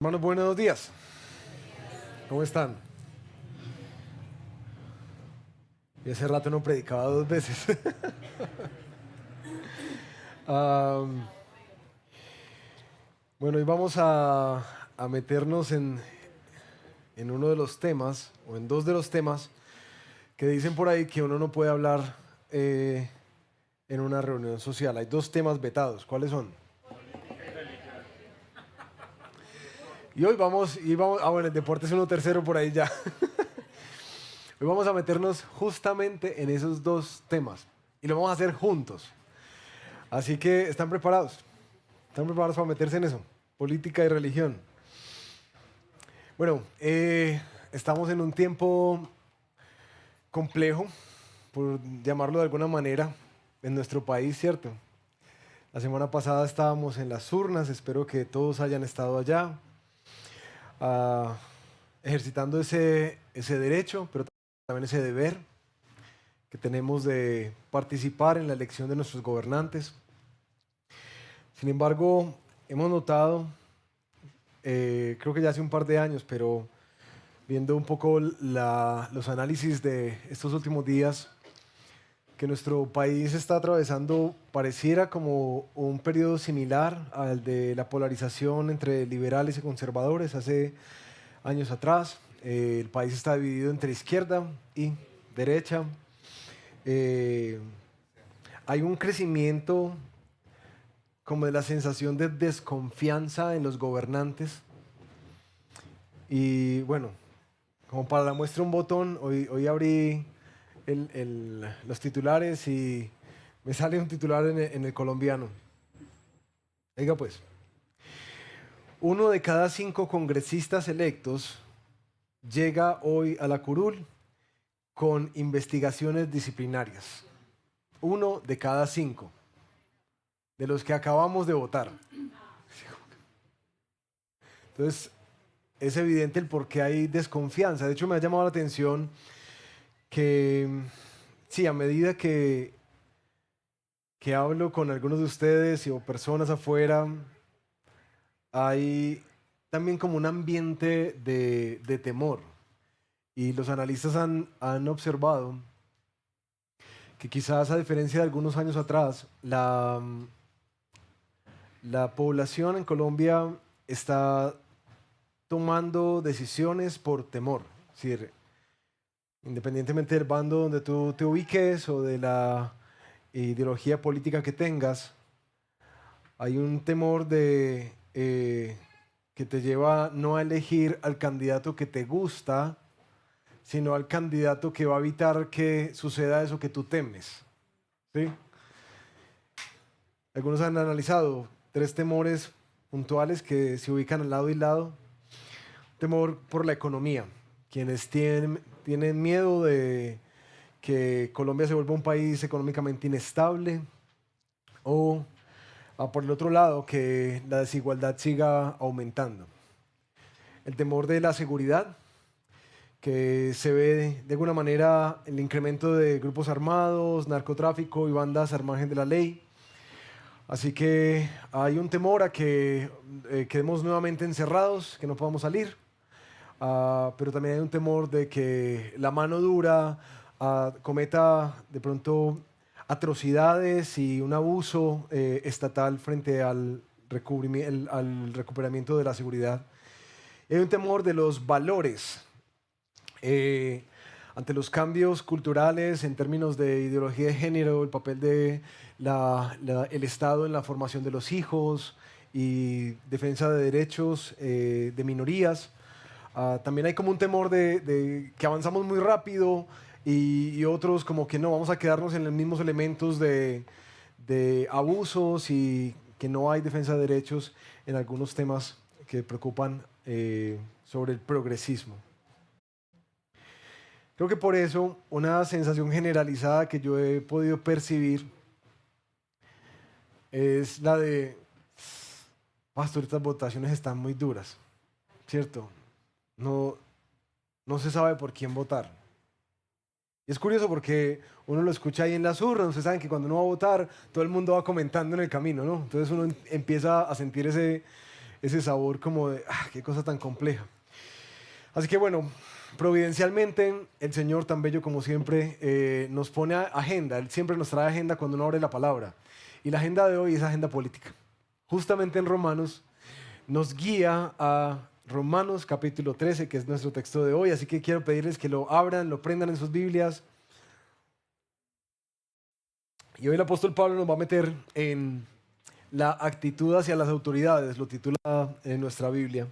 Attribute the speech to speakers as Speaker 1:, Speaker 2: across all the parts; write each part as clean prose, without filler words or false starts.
Speaker 1: Hermanos, buenos días. ¿Cómo están? Y hace rato no predicaba dos veces. Am, bueno, hoy vamos a meternos en uno de los temas, o en dos de los temas, que dicen por ahí que uno no puede hablar en una reunión social. Hay dos temas vetados. ¿Cuáles son? Y hoy bueno, el deporte es uno tercero por ahí ya. Hoy vamos a meternos justamente en esos dos temas. Y lo vamos a hacer juntos. Así que, ¿están preparados? ¿Están preparados para meterse en eso? Política y religión. Bueno, estamos en un tiempo complejo, por llamarlo de alguna manera, en nuestro país, ¿cierto? La semana pasada estábamos en las urnas, espero que todos hayan estado allá, ah, ejercitando ese derecho, pero también ese deber que tenemos de participar en la elección de nuestros gobernantes. Sin embargo, hemos notado, creo que ya hace un par de años, pero viendo un poco los análisis de estos últimos días, que nuestro país está atravesando, pareciera como un periodo similar al de la polarización entre liberales y conservadores hace años atrás. El país está dividido entre izquierda y derecha. Eh, Hay un crecimiento como de la sensación de desconfianza en los gobernantes. Y bueno, como para la muestra un botón, hoy abrí los titulares y me sale un titular en el colombiano. Oiga pues, uno de cada 5 congresistas electos llega hoy a la curul con investigaciones disciplinarias. Uno de cada 5 de los que acabamos de votar. Entonces, es evidente el por qué hay desconfianza. De hecho, me ha llamado la atención que, sí, a medida que hablo con algunos de ustedes o personas afuera, hay también como un ambiente de temor. Y los analistas han observado que quizás a diferencia de algunos años atrás, la población en Colombia está tomando decisiones por temor. Es decir, independientemente del bando donde tú te ubiques o de la ideología política que tengas, hay un temor que te lleva no a elegir al candidato que te gusta, sino al candidato que va a evitar que suceda eso que tú temes. ¿Sí? Algunos han analizado 3 temores puntuales que se ubican al lado y lado. Temor por la economía. Quienes tienen miedo de que Colombia se vuelva un país económicamente inestable, o por el otro lado, que la desigualdad siga aumentando. El temor de la seguridad, que se ve de alguna manera el incremento de grupos armados, narcotráfico y bandas al margen de la ley. Así que hay un temor a que quedemos nuevamente encerrados, que no podamos salir. Pero también hay un temor de que la mano dura cometa de pronto atrocidades y un abuso estatal frente al recuperamiento de la seguridad. Hay un temor de los valores ante los cambios culturales en términos de ideología de género, el papel de el Estado en la formación de los hijos y defensa de derechos de minorías. También hay como un temor de que avanzamos muy rápido y otros como que no, vamos a quedarnos en los mismos elementos de abusos y que no hay defensa de derechos en algunos temas que preocupan sobre el progresismo. Creo que por eso una sensación generalizada que yo he podido percibir es la de, pastor, estas votaciones están muy duras, ¿cierto? No, no se sabe por quién votar. Y es curioso porque uno lo escucha ahí en las urnas, ustedes saben que cuando uno va a votar, todo el mundo va comentando en el camino, ¿no? Entonces uno empieza a sentir ese sabor como de, qué cosa tan compleja. Así que bueno, providencialmente el Señor tan bello como siempre nos pone agenda, Él siempre nos trae agenda cuando uno abre la palabra. Y la agenda de hoy es agenda política. Justamente en Romanos nos guía a Romanos capítulo 13, que es nuestro texto de hoy, así que quiero pedirles que lo abran, lo prendan en sus Biblias. Y hoy el apóstol Pablo nos va a meter en la actitud hacia las autoridades, lo titula en nuestra Biblia.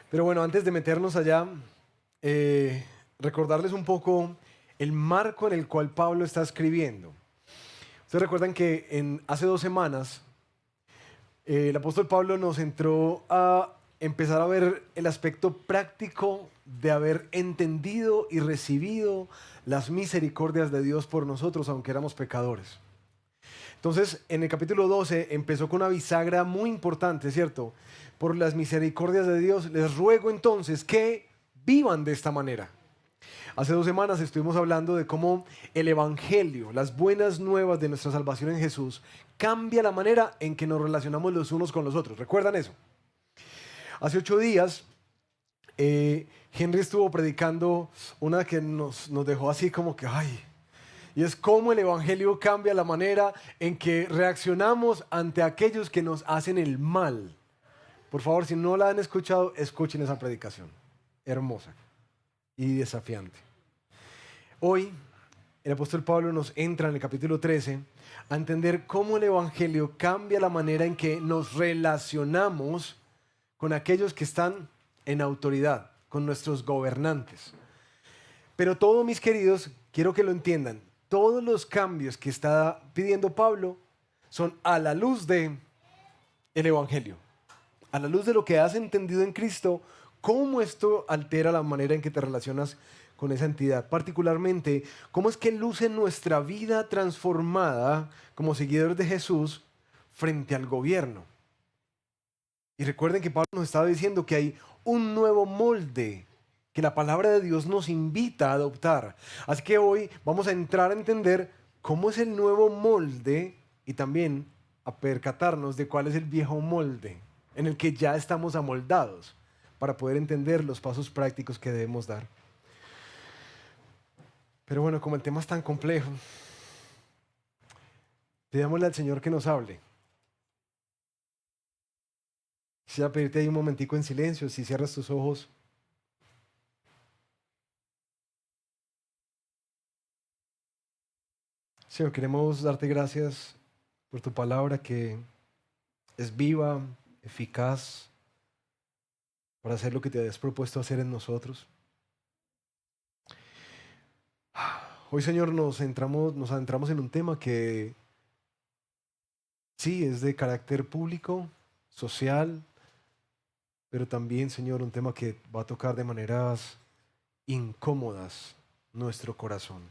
Speaker 1: Pero bueno, antes de meternos allá, recordarles un poco el marco en el cual Pablo está escribiendo. Ustedes recuerdan que hace 2 semanas el apóstol Pablo nos entró a empezar a ver el aspecto práctico de haber entendido y recibido las misericordias de Dios por nosotros, aunque éramos pecadores. Entonces, en el capítulo 12 empezó con una bisagra muy importante, ¿cierto? Por las misericordias de Dios, les ruego entonces que vivan de esta manera. Hace 2 semanas estuvimos hablando de cómo el Evangelio, las buenas nuevas de nuestra salvación en Jesús, cambia la manera en que nos relacionamos los unos con los otros. ¿Recuerdan eso? Hace 8 días, Henry estuvo predicando una que nos dejó así como que, y es cómo el Evangelio cambia la manera en que reaccionamos ante aquellos que nos hacen el mal. Por favor, si no la han escuchado, escuchen esa predicación. Hermosa y desafiante. Hoy, el apóstol Pablo nos entra en el capítulo 13 a entender cómo el Evangelio cambia la manera en que nos relacionamos con aquellos que están en autoridad, con nuestros gobernantes. Pero todo, mis queridos, quiero que lo entiendan. Todos los cambios que está pidiendo Pablo son a la luz de el Evangelio, a la luz de lo que has entendido en Cristo, cómo esto altera la manera en que te relacionas con esa entidad. Particularmente, cómo es que luce nuestra vida transformada como seguidores de Jesús frente al gobierno. Y recuerden que Pablo nos estaba diciendo que hay un nuevo molde que la palabra de Dios nos invita a adoptar. Así que hoy vamos a entrar a entender cómo es el nuevo molde y también a percatarnos de cuál es el viejo molde en el que ya estamos amoldados para poder entender los pasos prácticos que debemos dar. Pero bueno, como el tema es tan complejo, pidámosle al Señor que nos hable. Quisiera pedirte ahí un momentico en silencio, si cierras tus ojos. Señor, queremos darte gracias por tu palabra que es viva, eficaz, para hacer lo que te has propuesto hacer en nosotros. Hoy, Señor, nos adentramos en un tema que sí es de carácter público, social, pero también, Señor, un tema que va a tocar de maneras incómodas nuestro corazón.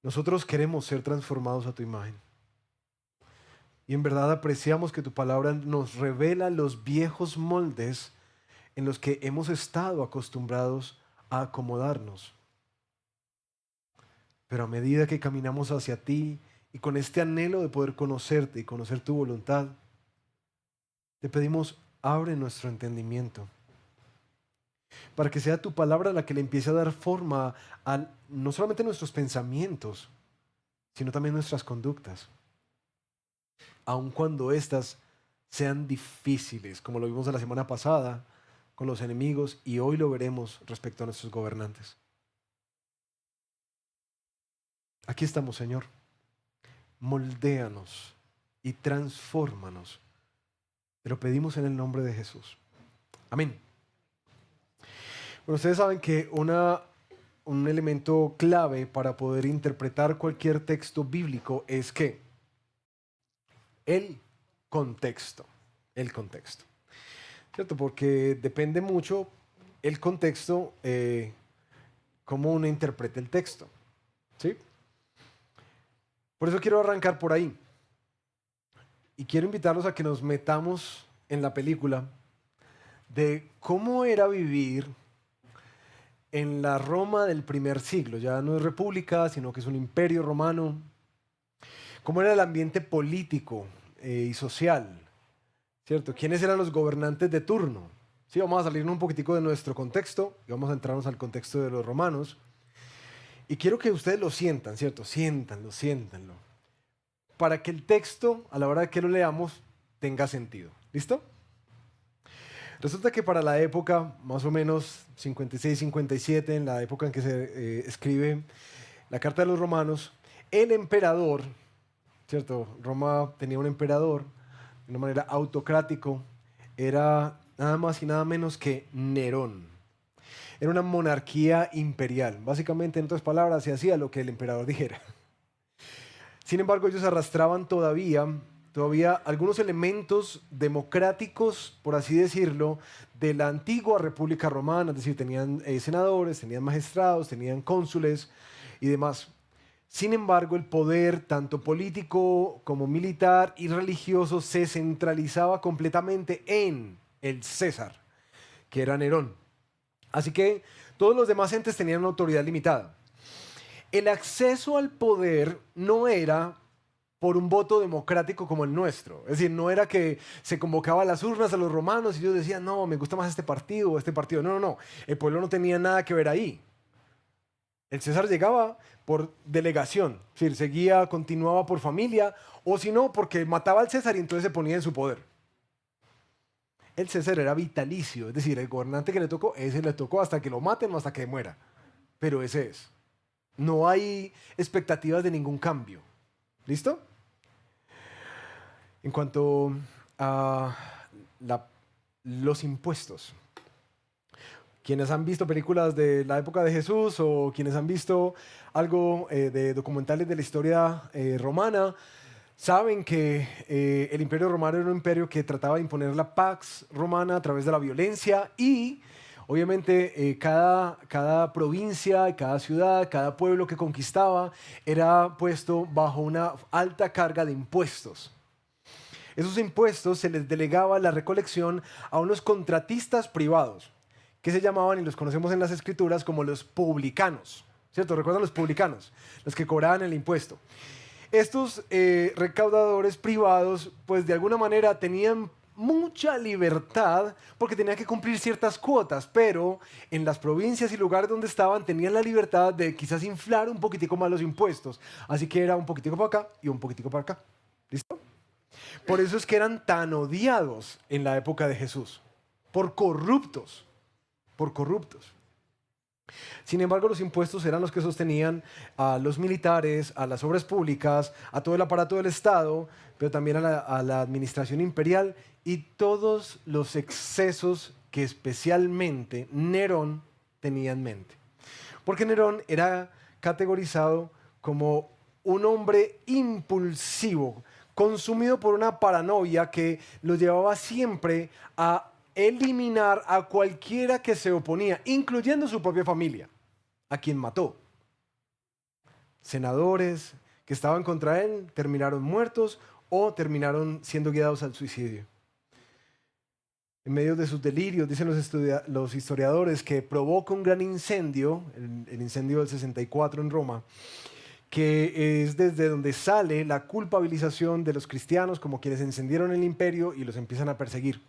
Speaker 1: Nosotros queremos ser transformados a tu imagen. Y en verdad apreciamos que tu palabra nos revela los viejos moldes en los que hemos estado acostumbrados a acomodarnos. Pero a medida que caminamos hacia ti y con este anhelo de poder conocerte y conocer tu voluntad, te pedimos, abre nuestro entendimiento para que sea tu palabra la que le empiece a dar forma a no solamente nuestros pensamientos, sino también nuestras conductas, aun cuando éstas sean difíciles, como lo vimos la semana pasada con los enemigos y hoy lo veremos respecto a nuestros gobernantes. Aquí estamos, Señor. Moldéanos y transfórmanos. Te lo pedimos en el nombre de Jesús. Amén. Bueno, ustedes saben que un elemento clave para poder interpretar cualquier texto bíblico es que el contexto. ¿Cierto? Porque depende mucho el contexto, cómo uno interpreta el texto. ¿Sí? Por eso quiero arrancar por ahí. Y quiero invitarlos a que nos metamos en la película de cómo era vivir en la Roma del primer siglo. Ya no es república, sino que es un imperio romano. Cómo era el ambiente político y social, ¿cierto? ¿Quiénes eran los gobernantes de turno? Sí, vamos a salirnos un poquitico de nuestro contexto y vamos a entrarnos al contexto de los romanos. Y quiero que ustedes lo sientan, ¿cierto? Siéntanlo, siéntanlo. Para que el texto, a la hora de que lo leamos, tenga sentido. ¿Listo? Resulta que para la época, más o menos 56-57, en la época en que se escribe la Carta de los Romanos, el emperador, ¿cierto? Roma tenía un emperador de una manera autocrático, era nada más y nada menos que Nerón. Era una monarquía imperial. Básicamente, en otras palabras, se hacía lo que el emperador dijera. Sin embargo, ellos arrastraban todavía algunos elementos democráticos, por así decirlo, de la antigua República Romana, es decir, tenían senadores, tenían magistrados, tenían cónsules y demás. Sin embargo, el poder, tanto político como militar y religioso, se centralizaba completamente en el César, que era Nerón. Así que todos los demás entes tenían una autoridad limitada. El acceso al poder no era por un voto democrático como el nuestro. Es decir, no era que se convocaba a las urnas a los romanos y ellos decían, no, me gusta más este partido o este partido. No, no, no. El pueblo no tenía nada que ver ahí. El César llegaba por delegación, es decir, seguía, continuaba por familia, o si no, porque mataba al César y entonces se ponía en su poder. El César era vitalicio, es decir, el gobernante que le tocó, ese le tocó hasta que lo maten o hasta que muera. Pero ese es. No hay expectativas de ningún cambio. ¿Listo? En cuanto a los impuestos, quienes han visto películas de la época de Jesús o quienes han visto algo de documentales de la historia romana, saben que el Imperio Romano era un imperio que trataba de imponer la pax romana a través de la violencia y obviamente cada provincia, cada ciudad, cada pueblo que conquistaba era puesto bajo una alta carga de impuestos. Esos impuestos se les delegaba la recolección a unos contratistas privados, que se llamaban, y los conocemos en las escrituras, como los publicanos. ¿Cierto? ¿Recuerdan los publicanos? Los que cobraban el impuesto. Estos recaudadores privados, pues de alguna manera tenían mucha libertad porque tenían que cumplir ciertas cuotas, pero en las provincias y lugares donde estaban tenían la libertad de quizás inflar un poquitico más los impuestos. Así que era un poquitico para acá y un poquitico para acá. ¿Listo? Por eso es que eran tan odiados en la época de Jesús, por corruptos, por corruptos. Sin embargo, los impuestos eran los que sostenían a los militares, a las obras públicas, a todo el aparato del Estado, pero también a la administración imperial y todos los excesos que especialmente Nerón tenía en mente. Porque Nerón era categorizado como un hombre impulsivo, consumido por una paranoia que lo llevaba siempre a eliminar a cualquiera que se oponía, incluyendo su propia familia, a quien mató. Senadores que estaban contra él terminaron muertos o terminaron siendo guiados al suicidio. En medio de sus delirios, dicen los historiadores, que provoca un gran incendio, el incendio del 64 en Roma, que es desde donde sale la culpabilización de los cristianos como quienes encendieron el imperio y los empiezan a perseguir.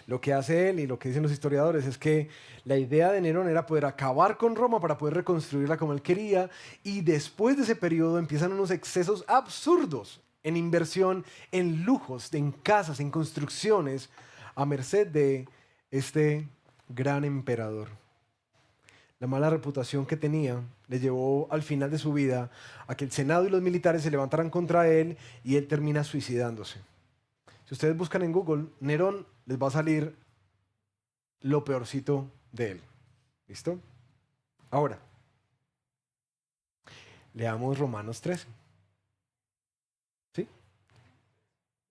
Speaker 1: Lo que hace él y lo que dicen los historiadores es que la idea de Nerón era poder acabar con Roma para poder reconstruirla como él quería, y después de ese periodo empiezan unos excesos absurdos en inversión, en lujos, en casas, en construcciones, a merced de este gran emperador. La mala reputación que tenía le llevó al final de su vida a que el Senado y los militares se levantaran contra él y él termina suicidándose. Si ustedes buscan en Google, Nerón, les va a salir lo peorcito de él. ¿Listo? Ahora, leamos Romanos 13. ¿Sí?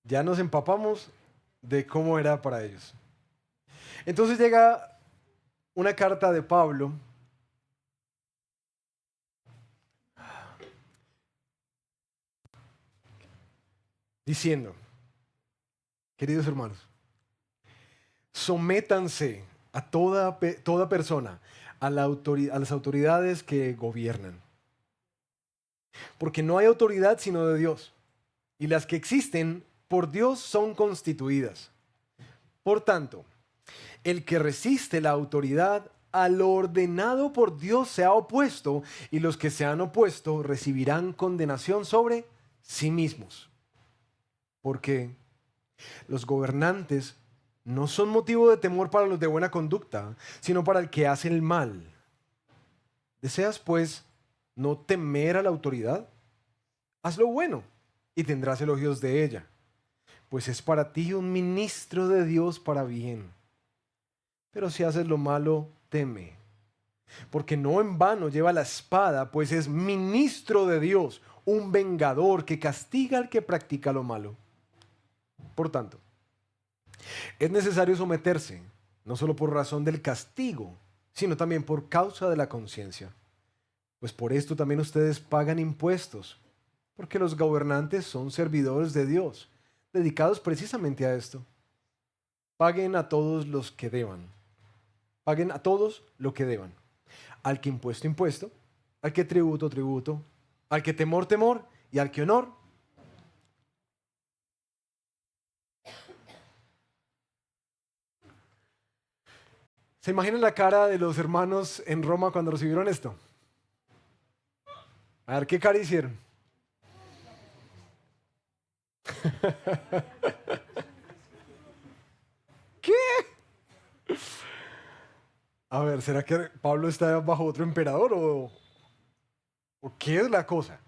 Speaker 1: Ya nos empapamos de cómo era para ellos. Entonces llega una carta de Pablo diciendo, queridos hermanos, sométanse a toda persona, a las autoridades que gobiernan. Porque no hay autoridad sino de Dios. y las que existen por Dios son constituidas. Por tanto, el que resiste la autoridad a lo ordenado por Dios se ha opuesto, y los que se han opuesto recibirán condenación sobre sí mismos. Porque los gobernantes no son motivo de temor para los de buena conducta, sino para el que hace el mal. ¿Deseas, pues, no temer a la autoridad? Haz lo bueno y tendrás elogios de ella, pues es para ti un ministro de Dios para bien. Pero si haces lo malo, teme, porque no en vano lleva la espada, pues es ministro de Dios, un vengador que castiga al que practica lo malo. Por tanto, es necesario someterse, no solo por razón del castigo, sino también por causa de la conciencia. Pues por esto también ustedes pagan impuestos, porque los gobernantes son servidores de Dios, dedicados precisamente a esto. Paguen a todos los que deban. Paguen a todos lo que deban. Al que impuesto, impuesto. Al que tributo, tributo. Al que temor, temor. Y al que honor. ¿Se imaginan la cara de los hermanos en Roma cuando recibieron esto? A ver, ¿qué cara hicieron? ¿Qué? A ver, ¿será que Pablo está bajo otro emperador o qué es la cosa?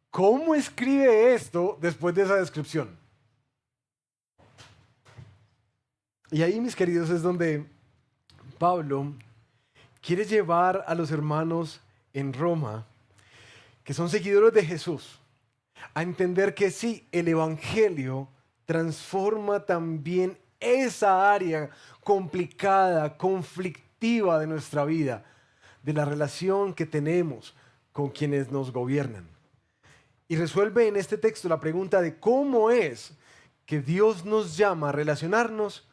Speaker 1: ¿Cómo escribe esto después de esa descripción? Y ahí, mis queridos, es donde Pablo quiere llevar a los hermanos en Roma, que son seguidores de Jesús, a entender que sí, el Evangelio transforma también esa área complicada, conflictiva de nuestra vida, de la relación que tenemos con quienes nos gobiernan. Y resuelve en este texto la pregunta de cómo es que Dios nos llama a relacionarnos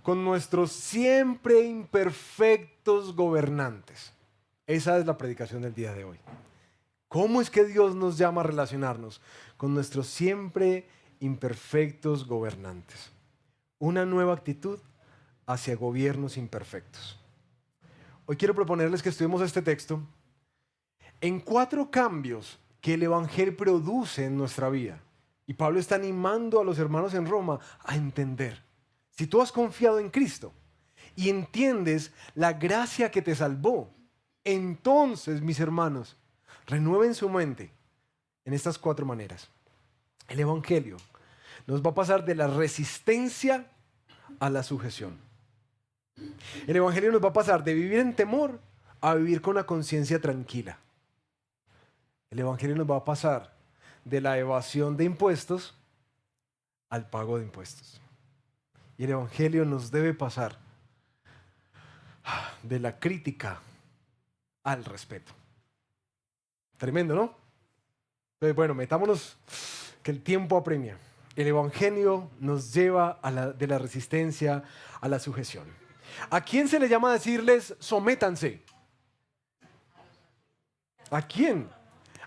Speaker 1: con nuestros siempre imperfectos gobernantes. Esa es la predicación del día de hoy. ¿Cómo es que Dios nos llama a relacionarnos con nuestros siempre imperfectos gobernantes? Una nueva actitud hacia gobiernos imperfectos. Hoy quiero proponerles que estudiemos este texto en 4 cambios que el Evangelio produce en nuestra vida. Y Pablo está animando a los hermanos en Roma a entender. Si tú has confiado en Cristo y entiendes la gracia que te salvó, entonces, mis hermanos, renueven su mente en estas 4 maneras. El Evangelio nos va a pasar de la resistencia a la sujeción. El Evangelio nos va a pasar de vivir en temor a vivir con una conciencia tranquila. El Evangelio nos va a pasar de la evasión de impuestos al pago de impuestos. Y el Evangelio nos debe pasar de la crítica al respeto. Tremendo, ¿no? Entonces, bueno, metámonos que el tiempo apremia. El Evangelio nos lleva de la resistencia a la sujeción. ¿A quién se le llama a decirles sométanse? ¿A quién?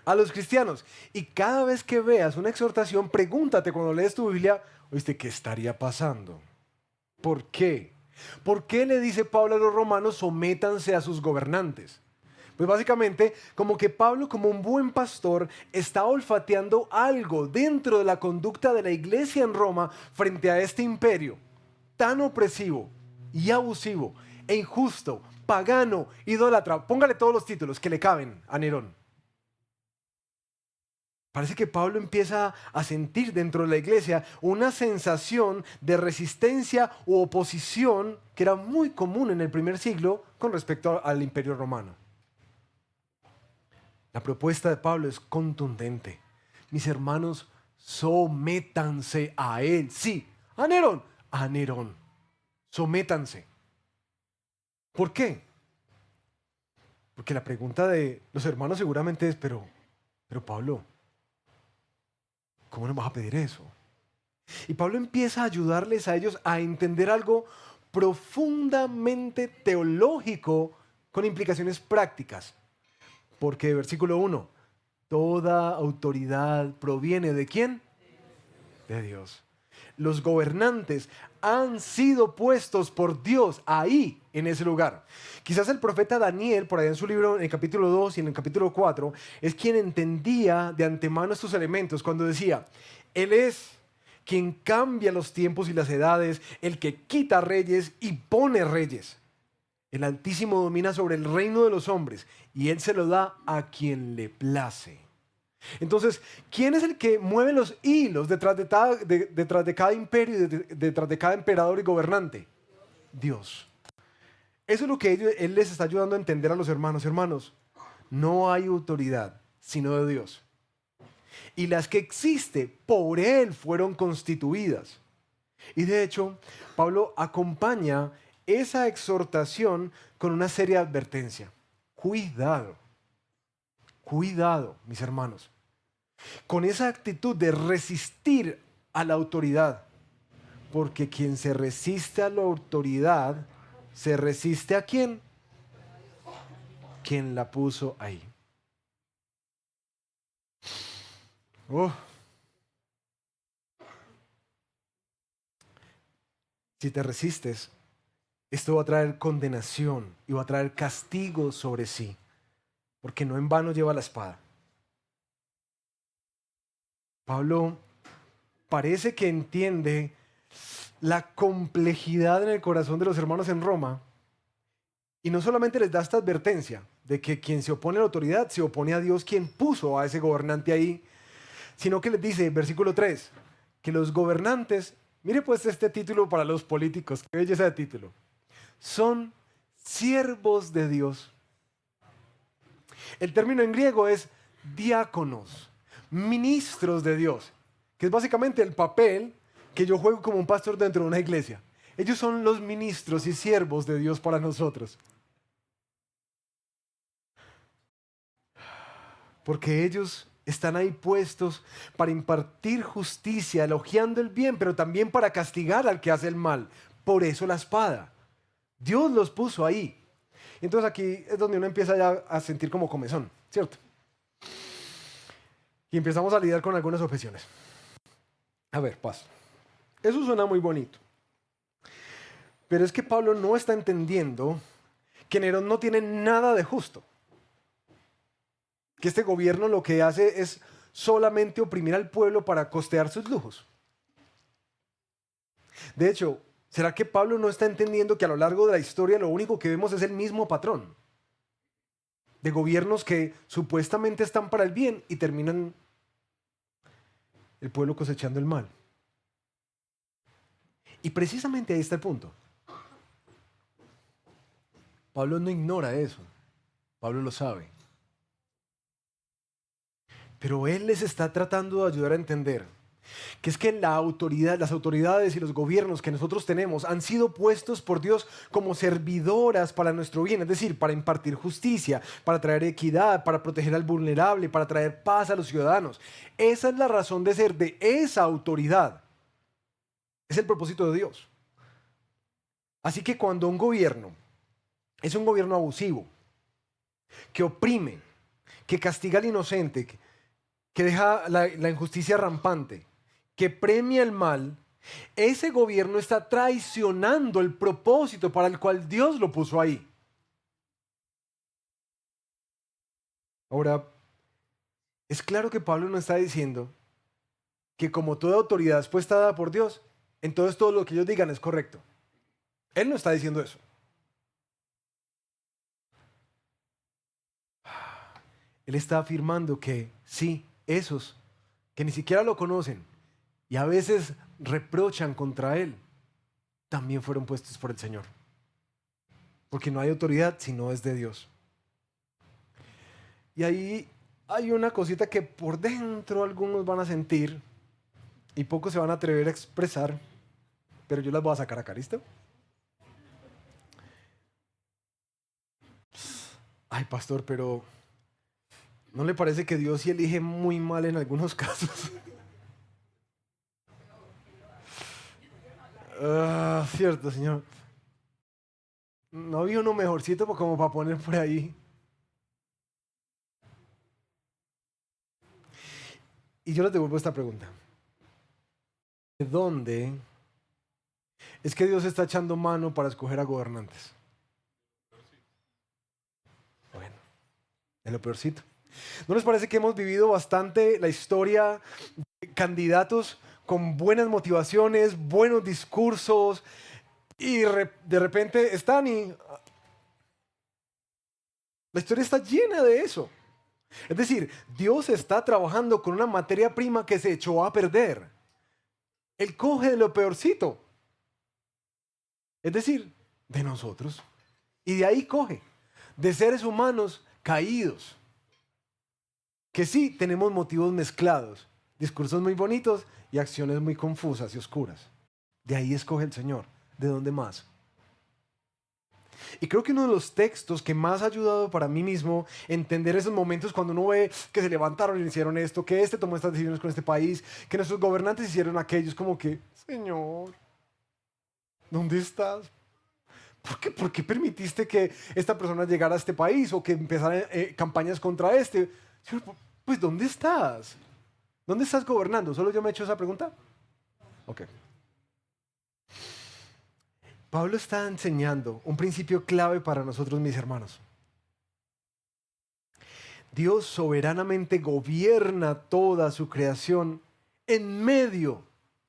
Speaker 1: A los cristianos. Y cada vez que veas una exhortación, pregúntate cuando lees tu Biblia, ¿oíste qué estaría pasando? ¿Por qué? ¿Por qué le dice Pablo a los romanos sométanse a sus gobernantes? Pues básicamente, como que Pablo, como un buen pastor, está olfateando algo dentro de la conducta de la iglesia en Roma frente a este imperio tan opresivo y abusivo e injusto, pagano, idólatra. Póngale todos los títulos que le caben a Nerón. Parece que Pablo empieza a sentir dentro de la iglesia una sensación de resistencia u oposición que era muy común en el primer siglo con respecto al imperio romano. La propuesta de Pablo es contundente. Mis hermanos, sométanse a él. Sí, a Nerón. A Nerón. Sométanse. ¿Por qué? Porque la pregunta de los hermanos seguramente es, pero Pablo, ¿cómo nos vas a pedir eso? Y Pablo empieza a ayudarles a ellos a entender algo profundamente teológico con implicaciones prácticas. Porque versículo 1, Toda autoridad proviene ¿de quién? De Dios. Los gobernantes han sido puestos por Dios ahí, en ese lugar. Quizás el profeta Daniel, por ahí en su libro, en el capítulo 2 y en el capítulo 4, es quien entendía de antemano estos elementos cuando decía, Él es quien cambia los tiempos y las edades, el que quita reyes y pone reyes. El Altísimo domina sobre el reino de los hombres y Él se lo da a quien le place. Entonces, ¿quién es el que mueve los hilos detrás de cada imperio y detrás de cada emperador y gobernante? Dios. Eso es lo que Él les está ayudando a entender a los hermanos. Hermanos, no hay autoridad sino de Dios. Y las que existe por Él fueron constituidas. Y de hecho, Pablo acompaña esa exhortación con una seria advertencia. Cuidado, cuidado, mis hermanos, con esa actitud de resistir a la autoridad, porque quien se resiste a la autoridad, se resiste a quién? Quien la puso ahí. Oh. Si te resistes, esto va a traer condenación y va a traer castigo sobre sí, porque no en vano lleva la espada. Pablo parece que entiende la complejidad en el corazón de los hermanos en Roma y no solamente les da esta advertencia de que quien se opone a la autoridad se opone a Dios quien puso a ese gobernante ahí, sino que les dice, versículo 3, que los gobernantes, mire pues este título para los políticos, qué belleza de título, son siervos de Dios. El término en griego es diáconos, ministros de Dios, que es básicamente el papel que yo juego como un pastor dentro de una iglesia. Ellos son los ministros y siervos de Dios para nosotros. Porque ellos están ahí puestos para impartir justicia, elogiando el bien, pero también para castigar al que hace el mal. Por eso la espada. Dios los puso ahí. Entonces aquí es donde uno empieza ya a sentir como comezón, ¿cierto? Y empezamos a lidiar con algunas objeciones. A ver, paso. Eso suena muy bonito. Pero es que Pablo no está entendiendo que Nerón no tiene nada de justo. Que este gobierno lo que hace es solamente oprimir al pueblo para costear sus lujos. De hecho, ¿será que Pablo no está entendiendo que a lo largo de la historia lo único que vemos es el mismo patrón? De gobiernos que supuestamente están para el bien y terminan el pueblo cosechando el mal. Y precisamente ahí está el punto. Pablo no ignora eso. Pablo lo sabe. Pero él les está tratando de ayudar a entender que es que la autoridad, las autoridades y los gobiernos que nosotros tenemos han sido puestos por Dios como servidoras para nuestro bien, es decir, para impartir justicia, para traer equidad, para proteger al vulnerable, para traer paz a los ciudadanos. Esa es la razón de ser de esa autoridad. Es el propósito de Dios. Así que cuando un gobierno es un gobierno abusivo, que oprime, que castiga al inocente, que deja la injusticia rampante, que premia el mal, ese gobierno está traicionando el propósito para el cual Dios lo puso ahí. Ahora, es claro que Pablo no está diciendo que como toda autoridad es puesta dada por Dios, entonces todo lo que ellos digan es correcto. Él no está diciendo eso. Él está afirmando que sí, esos que ni siquiera lo conocen y a veces reprochan contra él, también fueron puestos por el Señor. Porque no hay autoridad si no es de Dios. Y ahí hay una cosita que por dentro algunos van a sentir y pocos se van a atrever a expresar, pero yo las voy a sacar acá, ¿listo? Ay, pastor, pero ¿no le parece que Dios sí elige muy mal en algunos casos? Cierto, Señor. No había uno mejorcito como para poner por ahí. Y yo les devuelvo esta pregunta. ¿De dónde es que Dios está echando mano para escoger a gobernantes? Bueno, en lo peorcito. ¿No les parece que hemos vivido bastante la historia de candidatos con buenas motivaciones, buenos discursos, y de repente están y la historia está llena de eso? Es decir, Dios está trabajando con una materia prima que se echó a perder. Él coge de lo peorcito. Es decir, de nosotros. Y de ahí coge. De seres humanos caídos. Que sí tenemos motivos mezclados. Discursos muy bonitos y acciones muy confusas y oscuras. De ahí escoge el Señor. ¿De dónde más? Y creo que uno de los textos que más ha ayudado para mí mismo entender esos momentos cuando uno ve que se levantaron y hicieron esto, que este tomó estas decisiones con este país, que nuestros gobernantes hicieron aquello, es como que, Señor, ¿dónde estás? ¿Por qué permitiste que esta persona llegara a este país o que empezaran campañas contra este? Señor, pues ¿dónde estás? ¿Dónde estás gobernando? ¿Solo yo me he hecho esa pregunta? Ok. Pablo está enseñando un principio clave para nosotros, mis hermanos. Dios soberanamente gobierna toda su creación en medio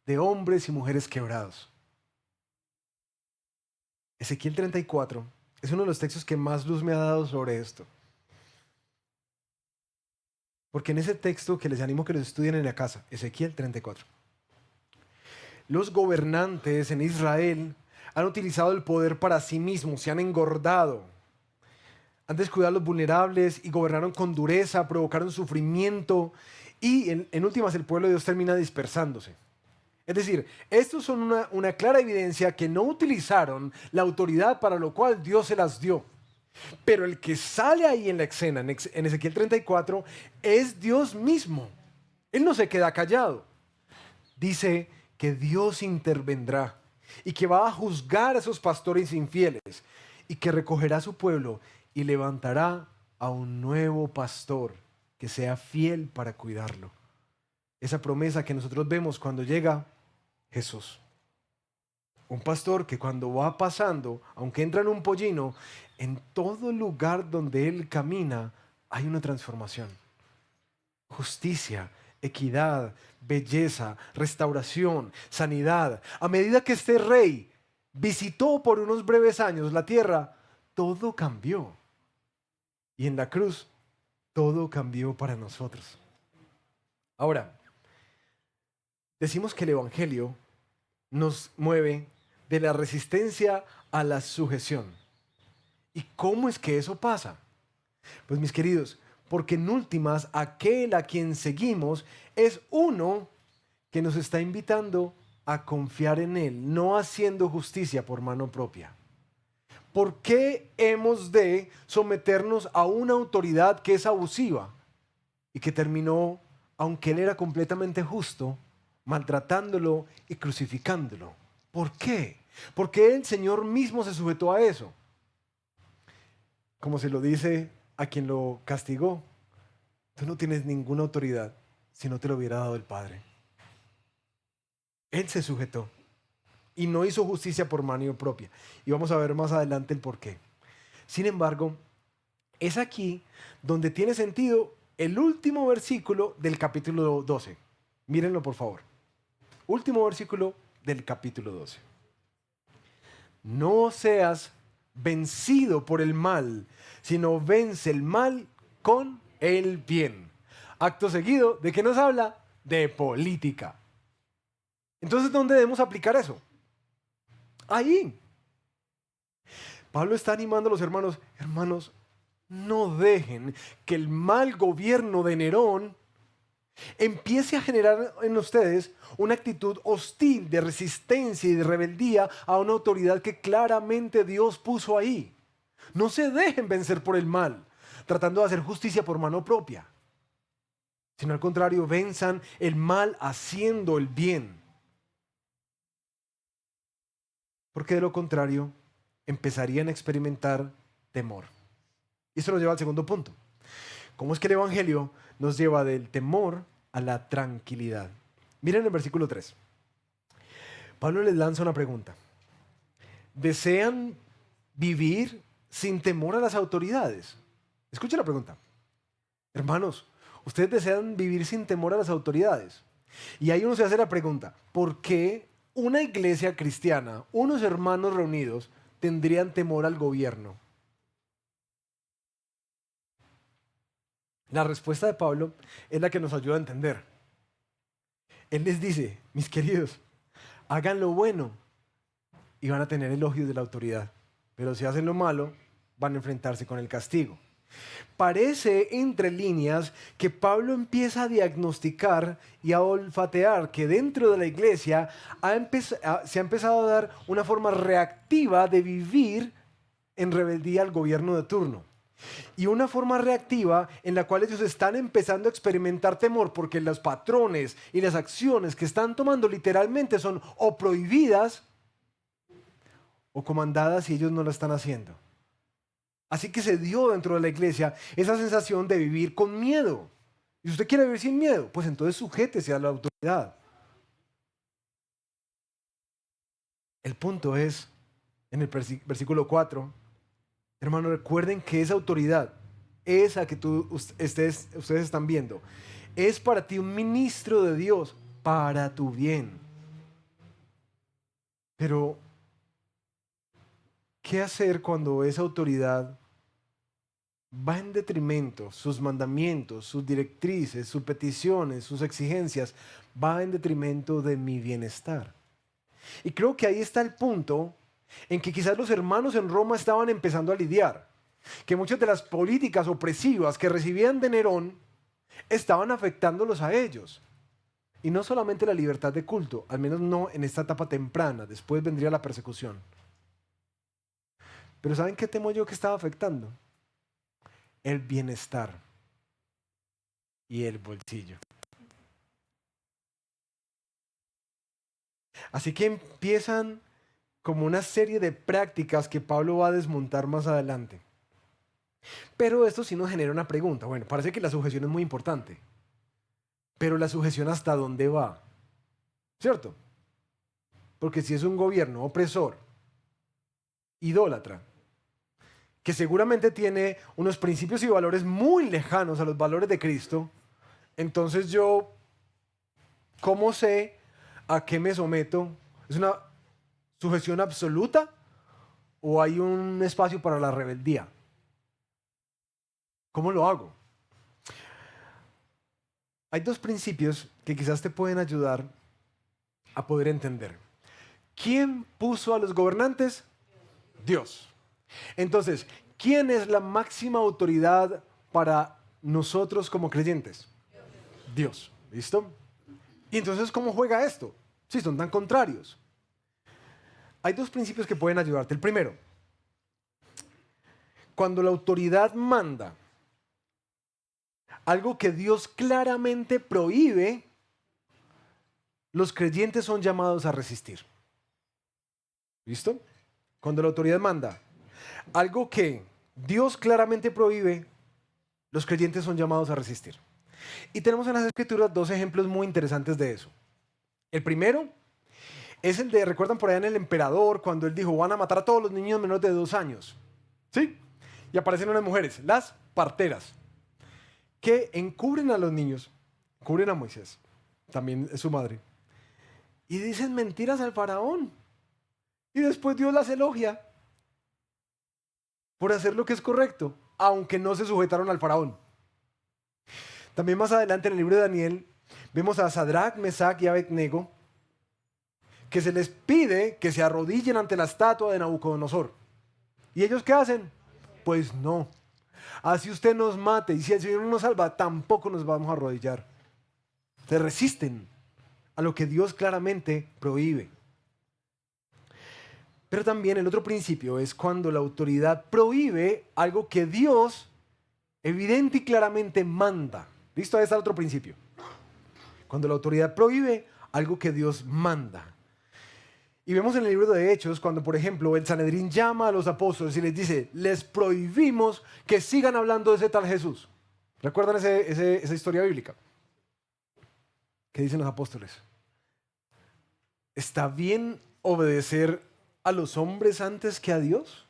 Speaker 1: de hombres y mujeres quebrados. Ezequiel 34 es uno de los textos que más luz me ha dado sobre esto. Porque en ese texto, que les animo que lo estudien en la casa, Ezequiel 34, los gobernantes en Israel han utilizado el poder para sí mismos, se han engordado, han descuidado a los vulnerables y gobernaron con dureza, provocaron sufrimiento y en últimas el pueblo de Dios termina dispersándose. Es decir, estos son una clara evidencia que no utilizaron la autoridad para lo cual Dios se las dio. Pero el que sale ahí en la escena, en Ezequiel 34, es Dios mismo. Él no se queda callado. Dice que Dios intervendrá y que va a juzgar a esos pastores infieles y que recogerá a su pueblo y levantará a un nuevo pastor que sea fiel para cuidarlo. Esa promesa que nosotros vemos cuando llega Jesús. Un pastor que cuando va pasando, aunque entra en un pollino, en todo lugar donde él camina hay una transformación. Justicia, equidad, belleza, restauración, sanidad. A medida que este rey visitó por unos breves años la tierra, todo cambió. Y en la cruz, todo cambió para nosotros. Ahora, decimos que el Evangelio nos mueve de la resistencia a la sujeción. ¿Y cómo es que eso pasa? Pues mis queridos, porque en últimas aquel a quien seguimos es uno que nos está invitando a confiar en Él, no haciendo justicia por mano propia. ¿Por qué hemos de someternos a una autoridad que es abusiva y que terminó, aunque Él era completamente justo, maltratándolo y crucificándolo? ¿Por qué? Porque el Señor mismo se sujetó a eso. Como se lo dice a quien lo castigó, tú no tienes ninguna autoridad si no te lo hubiera dado el Padre. Él se sujetó y no hizo justicia por mano propia. Y vamos a ver más adelante el por qué. Sin embargo, es aquí donde tiene sentido el último versículo del capítulo 12. Mírenlo por favor. Último versículo del capítulo 12. No seas vencido por el mal, sino vence el mal con el bien. Acto seguido, ¿de qué nos habla? De política. Entonces, ¿dónde debemos aplicar eso? Ahí. Pablo está animando a los hermanos, hermanos, no dejen que el mal gobierno de Nerón empiece a generar en ustedes una actitud hostil de resistencia y de rebeldía a una autoridad que claramente Dios puso ahí. No se dejen vencer por el mal, tratando de hacer justicia por mano propia, sino al contrario, venzan el mal haciendo el bien. Porque de lo contrario, empezarían a experimentar temor. Y eso nos lleva al segundo punto. ¿Cómo es que el Evangelio nos lleva del temor a la tranquilidad. Miren el versículo 3. Pablo les lanza una pregunta. ¿Desean vivir sin temor a las autoridades? Escuchen la pregunta. Hermanos, ¿ustedes desean vivir sin temor a las autoridades? Y ahí uno se hace la pregunta, ¿por qué una iglesia cristiana, unos hermanos reunidos, tendrían temor al gobierno? La respuesta de Pablo es la que nos ayuda a entender. Él les dice, mis queridos, hagan lo bueno y van a tener elogios de la autoridad, pero si hacen lo malo, van a enfrentarse con el castigo. Parece entre líneas que Pablo empieza a diagnosticar y a olfatear que dentro de la iglesia se ha empezado a dar una forma reactiva de vivir en rebeldía al gobierno de turno. Y una forma reactiva en la cual ellos están empezando a experimentar temor porque los patrones y las acciones que están tomando literalmente son o prohibidas o comandadas y ellos no lo están haciendo. Así que se dio dentro de la iglesia esa sensación de vivir con miedo. Y si usted quiere vivir sin miedo, pues entonces sujétese a la autoridad. El punto es, en el versículo 4, hermanos, recuerden que esa autoridad, esa que ustedes están viendo, es para ti un ministro de Dios, para tu bien. Pero, ¿qué hacer cuando esa autoridad va en detrimento, sus mandamientos, sus directrices, sus peticiones, sus exigencias, va en detrimento de mi bienestar? Y creo que ahí está el punto en que quizás los hermanos en Roma estaban empezando a lidiar, que muchas de las políticas opresivas que recibían de Nerón estaban afectándolos a ellos. Y no solamente la libertad de culto, al menos no en esta etapa temprana, después vendría la persecución. Pero ¿saben qué temo yo que estaba afectando? El bienestar y el bolsillo. Así que empiezan como una serie de prácticas que Pablo va a desmontar más adelante. Pero esto sí nos genera una pregunta. Bueno, parece que la sujeción es muy importante. Pero la sujeción ¿hasta dónde va? ¿Cierto? Porque si es un gobierno opresor, idólatra, que seguramente tiene unos principios y valores muy lejanos a los valores de Cristo, entonces yo, ¿cómo sé a qué me someto? ¿Es una sujeción absoluta o hay un espacio para la rebeldía? ¿Cómo lo hago? Hay dos principios que quizás te pueden ayudar a poder entender. ¿Quién puso a los gobernantes? Dios. Entonces, ¿quién es la máxima autoridad para nosotros como creyentes? Dios. ¿Listo? Y entonces, ¿cómo juega esto? Si son tan contrarios. Hay dos principios que pueden ayudarte. El primero, cuando la autoridad manda algo que Dios claramente prohíbe, los creyentes son llamados a resistir. ¿Listo? Cuando la autoridad manda algo que Dios claramente prohíbe, los creyentes son llamados a resistir. Y tenemos en las Escrituras dos ejemplos muy interesantes de eso. El primero es el de, ¿recuerdan por allá en el emperador cuando él dijo, van a matar a todos los niños menores de 2 años? ¿Sí? Y aparecen unas mujeres, las parteras, que encubren a los niños, cubren a Moisés, también es su madre, y dicen mentiras al faraón. Y después Dios las elogia por hacer lo que es correcto, aunque no se sujetaron al faraón. También más adelante en el libro de Daniel vemos a Sadrach, Mesach y Abednego que se les pide que se arrodillen ante la estatua de Nabucodonosor. ¿Y ellos qué hacen? Pues no. Así usted nos mate y si el Señor no nos salva, tampoco nos vamos a arrodillar. Se resisten a lo que Dios claramente prohíbe. Pero también el otro principio es cuando la autoridad prohíbe algo que Dios evidente y claramente manda. ¿Listo? Ahí está el otro principio. Cuando la autoridad prohíbe algo que Dios manda. Y vemos en el libro de Hechos cuando, por ejemplo, el Sanedrín llama a los apóstoles y les dice, les prohibimos que sigan hablando de ese tal Jesús. ¿Recuerdan esa historia bíblica? ¿Qué dicen los apóstoles? ¿Está bien obedecer a los hombres antes que a Dios?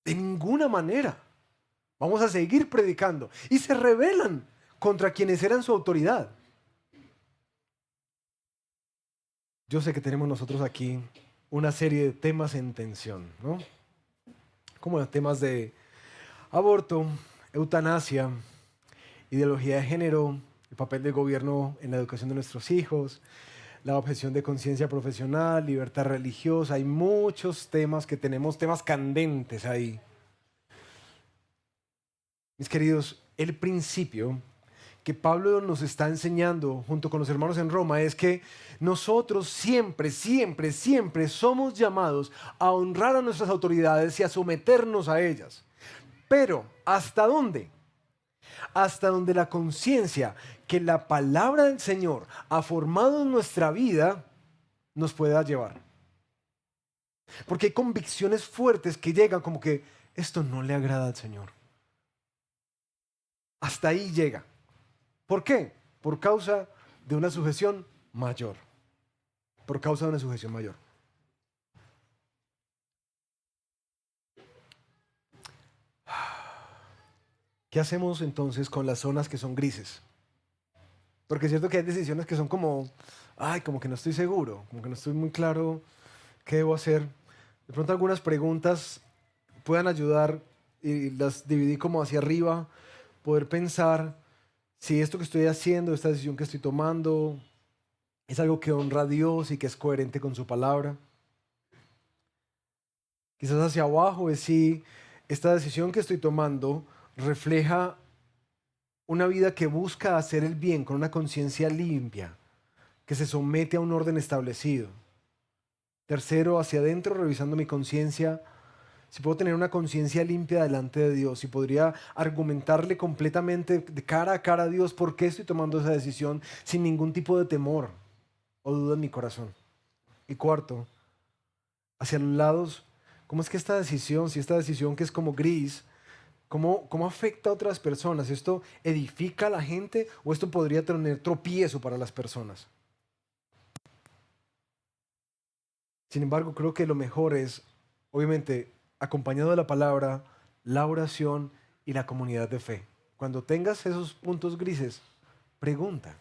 Speaker 1: De ninguna manera. Vamos a seguir predicando. Y se rebelan contra quienes eran su autoridad. Yo sé que tenemos nosotros aquí una serie de temas en tensión, ¿no? Como los temas de aborto, eutanasia, ideología de género, el papel del gobierno en la educación de nuestros hijos, la objeción de conciencia profesional, libertad religiosa. Hay muchos temas que tenemos, temas candentes ahí. Mis queridos, el principio que Pablo nos está enseñando junto con los hermanos en Roma es que nosotros siempre, siempre, siempre somos llamados a honrar a nuestras autoridades y a someternos a ellas. Pero, ¿hasta dónde? Hasta donde la conciencia que la palabra del Señor ha formado en nuestra vida nos pueda llevar. Porque hay convicciones fuertes que llegan como que esto no le agrada al Señor. Hasta ahí llega. ¿Por qué? Por causa de una sujeción mayor. Por causa de una sujeción mayor. ¿Qué hacemos entonces con las zonas que son grises? Porque es cierto que hay decisiones que son como, como que no estoy seguro, como que no estoy muy claro qué debo hacer. De pronto algunas preguntas puedan ayudar y las dividí como hacia arriba, poder pensar si esto que estoy haciendo, esta decisión que estoy tomando, es algo que honra a Dios y que es coherente con su palabra. Quizás hacia abajo es si esta decisión que estoy tomando refleja una vida que busca hacer el bien con una conciencia limpia, que se somete a un orden establecido. Tercero, hacia adentro, revisando mi conciencia, si puedo tener una conciencia limpia delante de Dios, si podría argumentarle completamente de cara a cara a Dios por qué estoy tomando esa decisión sin ningún tipo de temor o duda en mi corazón. Y cuarto, hacia los lados, ¿cómo es que esta decisión, si esta decisión que es como gris, ¿cómo afecta a otras personas? ¿Esto edifica a la gente o esto podría tener tropiezo para las personas? Sin embargo, creo que lo mejor es, obviamente, acompañado de la palabra, la oración y la comunidad de fe. Cuando tengas esos puntos grises, pregunta,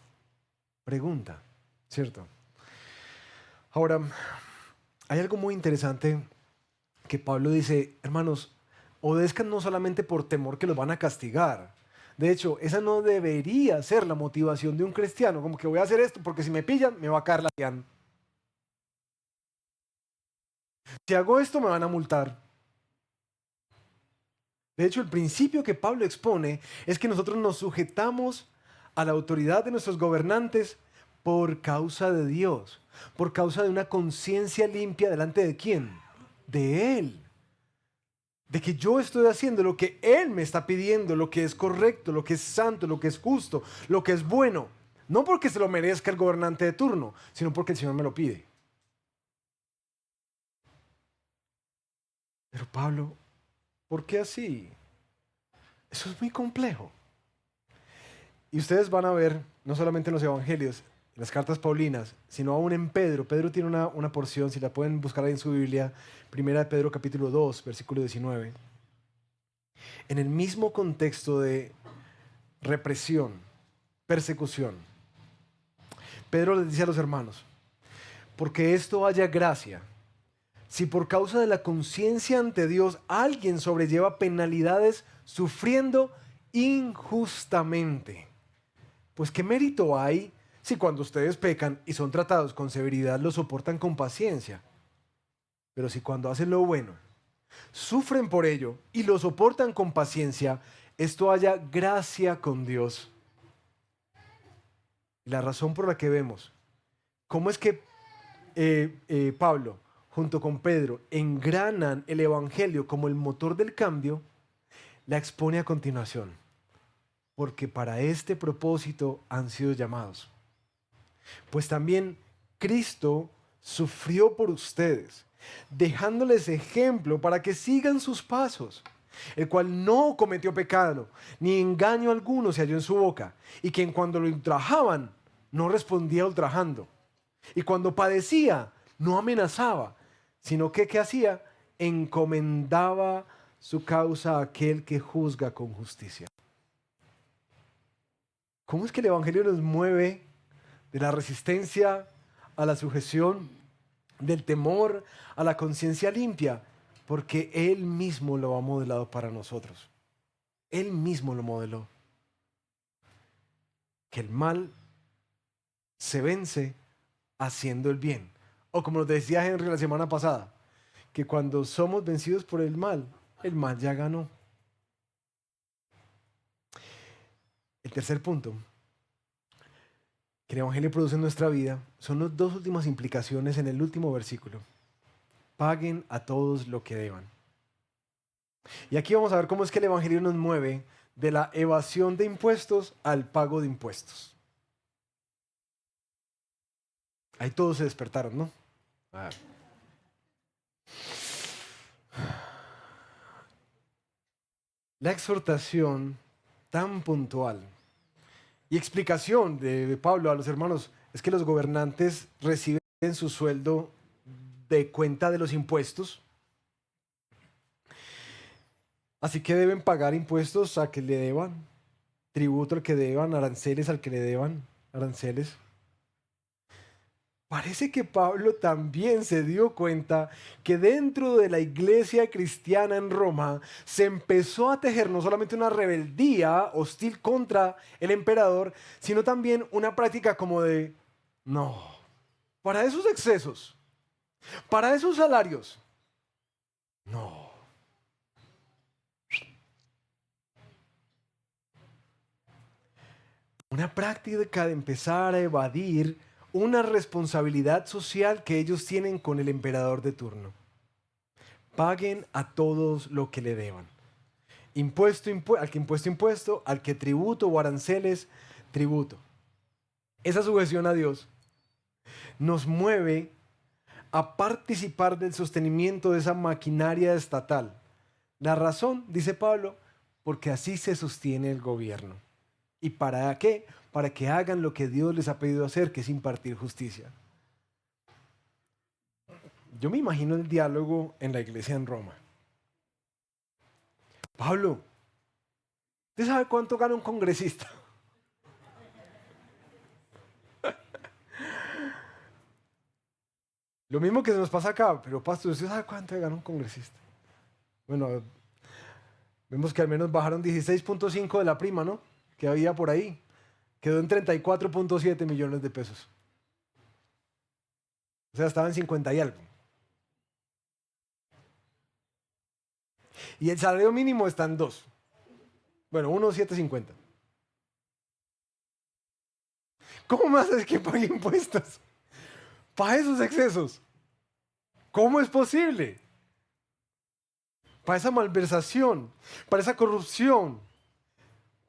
Speaker 1: ¿cierto? Ahora, hay algo muy interesante que Pablo dice, hermanos, obedezcan no solamente por temor que los van a castigar. De hecho, esa no debería ser la motivación de un cristiano, como que voy a hacer esto porque si me pillan me va a caer la DIAN. Si hago esto me van a multar. De hecho, el principio que Pablo expone es que nosotros nos sujetamos a la autoridad de nuestros gobernantes por causa de Dios, por causa de una conciencia limpia delante de ¿quién? De Él. De que yo estoy haciendo lo que Él me está pidiendo, lo que es correcto, lo que es santo, lo que es justo, lo que es bueno. No porque se lo merezca el gobernante de turno, sino porque el Señor me lo pide. Pero Pablo, ¿por qué así? Eso es muy complejo. Y ustedes van a ver, no solamente en los evangelios, en las cartas paulinas, sino aún en Pedro. Pedro tiene una porción, si la pueden buscar ahí en su Biblia, primera de Pedro capítulo 2, versículo 19. En el mismo contexto de represión, persecución, Pedro les dice a los hermanos, porque esto haya gracia, si por causa de la conciencia ante Dios alguien sobrelleva penalidades sufriendo injustamente, pues qué mérito hay si cuando ustedes pecan y son tratados con severidad lo soportan con paciencia. Pero si cuando hacen lo bueno, sufren por ello y lo soportan con paciencia, esto haya gracia con Dios. La razón por la que vemos cómo es que Pablo junto con Pedro engranan el evangelio como el motor del cambio, la expone a continuación. Porque para este propósito han sido llamados. Pues también Cristo sufrió por ustedes, dejándoles ejemplo para que sigan sus pasos, el cual no cometió pecado, ni engaño alguno se halló en su boca, y quien cuando lo ultrajaban no respondía ultrajando. Y cuando padecía, no amenazaba, sino que ¿qué hacía? Encomendaba su causa a aquel que juzga con justicia. ¿Cómo es que el Evangelio nos mueve de la resistencia a la sujeción, del temor a la conciencia limpia? Porque Él mismo lo ha modelado para nosotros. Él mismo lo modeló. Que el mal se vence haciendo el bien. O como nos decía Henry la semana pasada, que cuando somos vencidos por el mal ya ganó. El tercer punto que el Evangelio produce en nuestra vida son las dos últimas implicaciones en el último versículo. Paguen a todos lo que deban. Y aquí vamos a ver cómo es que el Evangelio nos mueve de la evasión de impuestos al pago de impuestos. Ahí todos se despertaron, ¿no? A ver. La exhortación tan puntual y explicación de Pablo a los hermanos es que los gobernantes reciben su sueldo de cuenta de los impuestos, así que deben pagar impuestos a que le deban, tributo al que deban, aranceles al que le deban, aranceles. Parece que Pablo también se dio cuenta que dentro de la iglesia cristiana en Roma se empezó a tejer no solamente una rebeldía hostil contra el emperador, sino también una práctica como de, no, para esos excesos, para esos salarios, no. Una práctica de empezar a evadir una responsabilidad social que ellos tienen con el emperador de turno. Paguen a todos lo que le deban. Al que impuesto, al que tributo o aranceles, tributo. Esa sujeción a Dios nos mueve a participar del sostenimiento de esa maquinaria estatal. La razón, dice Pablo, porque así se sostiene el gobierno. ¿Y para qué? Para que hagan lo que Dios les ha pedido hacer, que es impartir justicia. Yo me imagino el diálogo en la iglesia en Roma. Pablo, ¿usted sabe cuánto gana un congresista? Lo mismo que se nos pasa acá, pero pastor, ¿usted sabe cuánto gana un congresista? Bueno, vemos que al menos bajaron 16.5 de la prima, ¿no? Que había por ahí. Quedó en 34.7 millones de pesos. O sea, estaba en 50 y algo. Y el salario mínimo está en 2. Bueno, 1.750. ¿Cómo más es que pague impuestos para esos excesos? ¿Cómo es posible? Para esa malversación, para esa corrupción,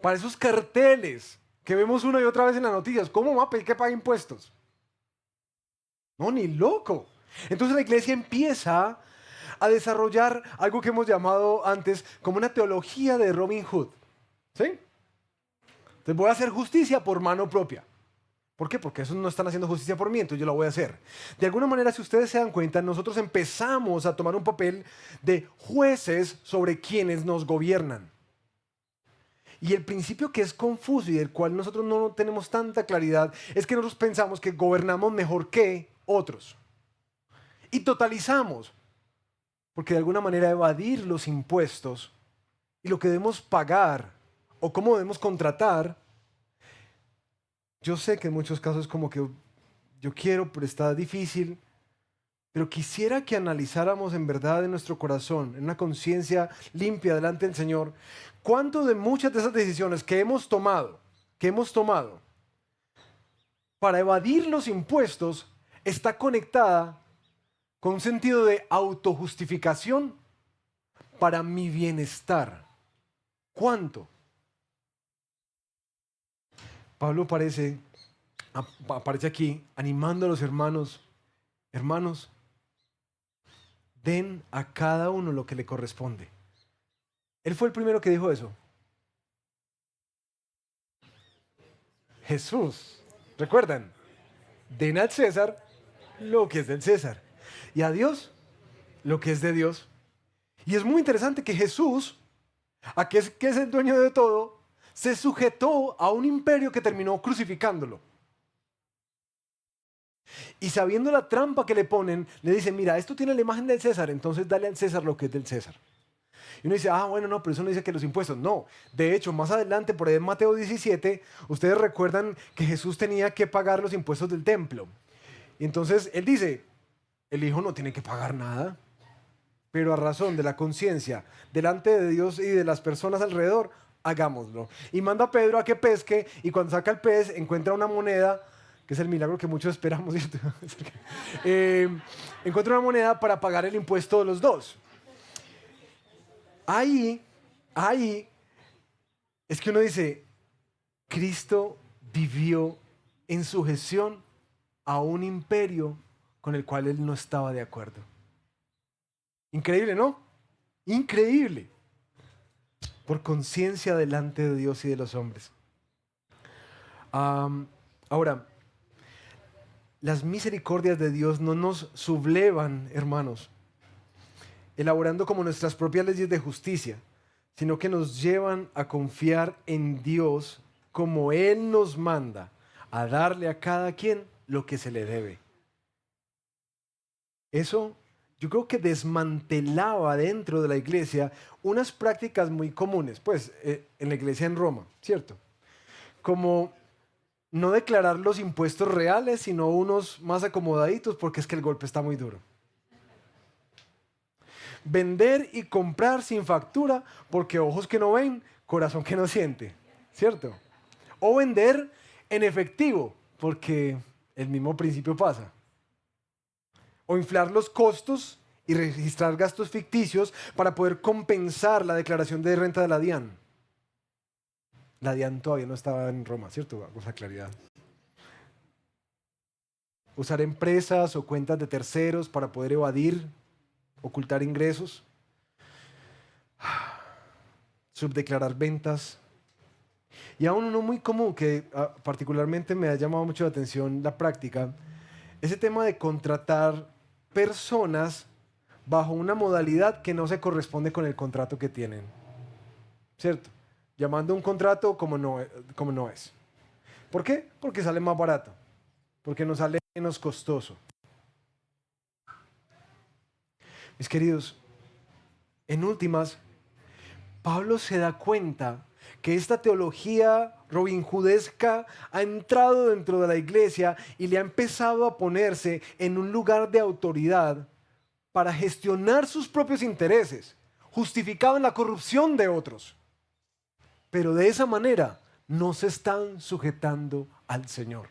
Speaker 1: para esos carteles que vemos una y otra vez en las noticias. ¿Cómo va a pedir que pague impuestos? No, ni loco. Entonces la iglesia empieza a desarrollar algo que hemos llamado antes como una teología de Robin Hood. ¿Sí? Entonces voy a hacer justicia por mano propia. ¿Por qué? Porque esos no están haciendo justicia por mí, entonces yo la voy a hacer. De alguna manera, si ustedes se dan cuenta, nosotros empezamos a tomar un papel de jueces sobre quienes nos gobiernan. Y el principio que es confuso y del cual nosotros no tenemos tanta claridad es que nosotros pensamos que gobernamos mejor que otros. Y totalizamos. Porque de alguna manera evadir los impuestos y lo que debemos pagar o cómo debemos contratar, yo sé que en muchos casos es como que yo quiero, pero está difícil. Pero quisiera que analizáramos en verdad en nuestro corazón, en una conciencia limpia delante del Señor, cuánto de muchas de esas decisiones que hemos tomado para evadir los impuestos está conectada con un sentido de autojustificación para mi bienestar. ¿Cuánto? Pablo aparece aquí animando a los hermanos, den a cada uno lo que le corresponde. Él fue el primero que dijo eso. Jesús. ¿Recuerdan? Den al César lo que es del César y a Dios lo que es de Dios. Y es muy interesante que Jesús, que es el dueño de todo, se sujetó a un imperio que terminó crucificándolo. Y sabiendo la trampa que le ponen, le dicen, mira, esto tiene la imagen del César, entonces dale al César lo que es del César. Y uno dice, bueno, no, pero eso no dice que los impuestos. No, de hecho, más adelante, por ahí en Mateo 17, ustedes recuerdan que Jesús tenía que pagar los impuestos del templo. Y entonces él dice, el hijo no tiene que pagar nada, pero a razón de la conciencia delante de Dios y de las personas alrededor, hagámoslo. Y manda a Pedro a que pesque, y cuando saca el pez encuentra una moneda, que es el milagro que muchos esperamos, ¿cierto? Encuentra una moneda para pagar el impuesto de los dos. Ahí es que uno dice, Cristo vivió en sujeción a un imperio con el cual él no estaba de acuerdo. Increíble, ¿no? Increíble. Por conciencia delante de Dios y de los hombres. Ahora, las misericordias de Dios no nos sublevan, hermanos, elaborando como nuestras propias leyes de justicia, sino que nos llevan a confiar en Dios como Él nos manda, a darle a cada quien lo que se le debe. Eso yo creo que desmantelaba dentro de la iglesia unas prácticas muy comunes, pues en la iglesia en Roma, ¿cierto? Como no declarar los impuestos reales, sino unos más acomodaditos porque es que el golpe está muy duro. Vender y comprar sin factura porque ojos que no ven, corazón que no siente, ¿cierto? O vender en efectivo porque el mismo principio pasa. O inflar los costos y registrar gastos ficticios para poder compensar la declaración de renta de la DIAN. La DIAN todavía no estaba en Roma, ¿cierto? Con la claridad. Usar empresas o cuentas de terceros para poder evadir, ocultar ingresos. Subdeclarar ventas. Y aún uno muy común que particularmente me ha llamado mucho la atención la práctica, ese tema de contratar personas bajo una modalidad que no se corresponde con el contrato que tienen, ¿cierto? Llamando un contrato como no es. ¿Por qué? Porque sale más barato, porque nos sale menos costoso. Mis queridos, en últimas, Pablo se da cuenta que esta teología robinhoodesca ha entrado dentro de la iglesia y le ha empezado a ponerse en un lugar de autoridad para gestionar sus propios intereses, justificado en la corrupción de otros. Pero de esa manera no se están sujetando al Señor.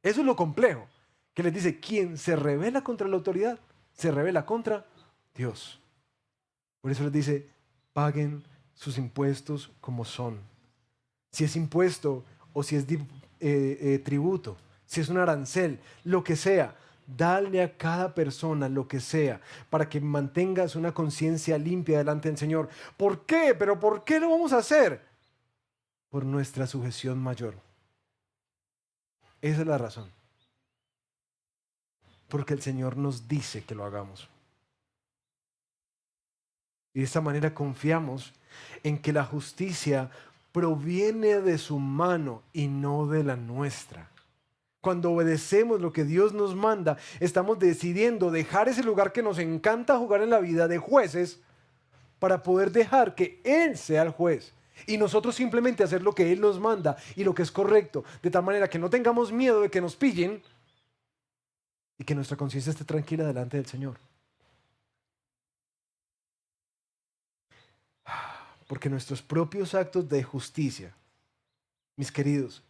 Speaker 1: Eso es lo complejo, que les dice, quien se rebela contra la autoridad, se rebela contra Dios. Por eso les dice, paguen sus impuestos como son. Si es impuesto o si es tributo, si es un arancel, lo que sea, dale a cada persona lo que sea para que mantengas una conciencia limpia delante del Señor. ¿Por qué? ¿Pero por qué lo vamos a hacer? Por nuestra sujeción mayor. Esa es la razón. Porque el Señor nos dice que lo hagamos. Y de esta manera confiamos en que la justicia proviene de su mano y no de la nuestra. Cuando obedecemos lo que Dios nos manda, estamos decidiendo dejar ese lugar que nos encanta jugar en la vida de jueces para poder dejar que Él sea el juez y nosotros simplemente hacer lo que Él nos manda y lo que es correcto, de tal manera que no tengamos miedo de que nos pillen y que nuestra conciencia esté tranquila delante del Señor. Porque nuestros propios actos de justicia, mis queridos,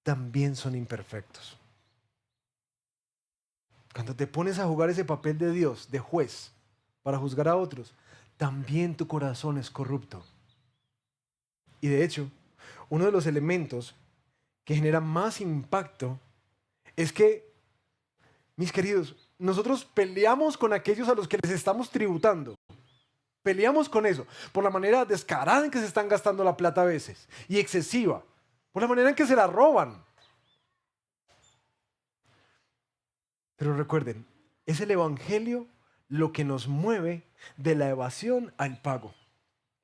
Speaker 1: también son imperfectos. Cuando te pones a jugar ese papel de Dios, de juez, para juzgar a otros, también tu corazón es corrupto. Y de hecho, uno de los elementos que genera más impacto es que, mis queridos, nosotros peleamos con aquellos a los que les estamos tributando. Peleamos con eso, por la manera descarada en que se están gastando la plata a veces, y excesiva, por la manera en que se la roban. Pero recuerden, es el Evangelio lo que nos mueve de la evasión al pago.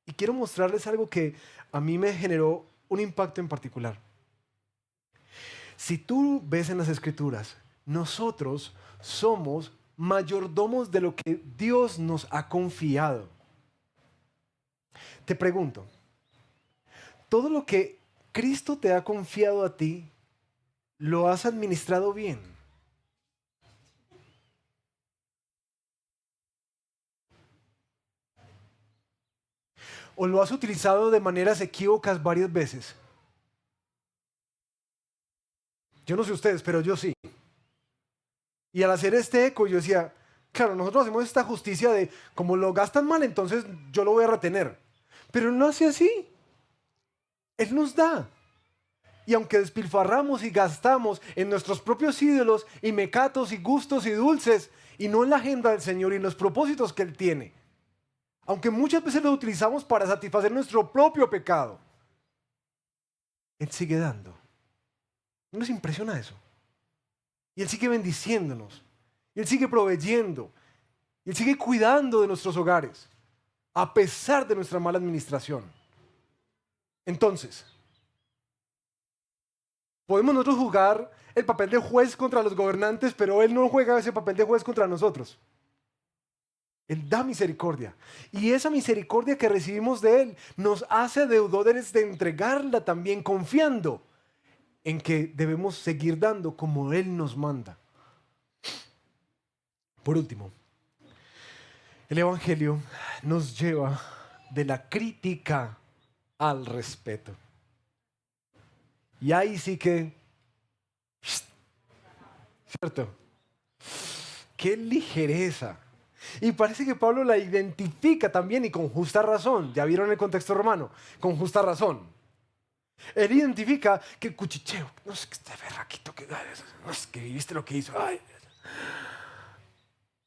Speaker 1: Y quiero mostrarles algo que a mí me generó un impacto en particular. Si tú ves en las Escrituras, nosotros somos mayordomos de lo que Dios nos ha confiado. Te pregunto, ¿todo lo que Cristo te ha confiado a ti, lo has administrado bien? ¿O lo has utilizado de maneras equívocas varias veces? Yo no sé ustedes, pero yo sí. Y al hacer este eco, yo decía, claro, nosotros hacemos esta justicia de, como lo gastan mal, entonces yo lo voy a retener. Pero Él no hace así. Él nos da. Y aunque despilfarramos y gastamos en nuestros propios ídolos y mecatos y gustos y dulces, y no en la agenda del Señor y en los propósitos que Él tiene, aunque muchas veces lo utilizamos para satisfacer nuestro propio pecado, Él sigue dando. ¿No nos impresiona eso? Y Él sigue bendiciéndonos. Y Él sigue proveyendo. Y Él sigue cuidando de nuestros hogares, a pesar de nuestra mala administración. Entonces, podemos nosotros jugar el papel de juez contra los gobernantes, pero Él no juega ese papel de juez contra nosotros. Él da misericordia. Y esa misericordia que recibimos de Él nos hace deudores de entregarla también, confiando en que debemos seguir dando como Él nos manda. Por último, el Evangelio nos lleva de la crítica al respeto. Y ahí sí que, ¿cierto? ¡Qué ligereza! Y parece que Pablo la identifica también y con justa razón. Ya vieron el contexto romano, con justa razón. Él identifica que el cuchicheo, no sé, que este berraquito, no sé, que viviste lo que hizo. Ay.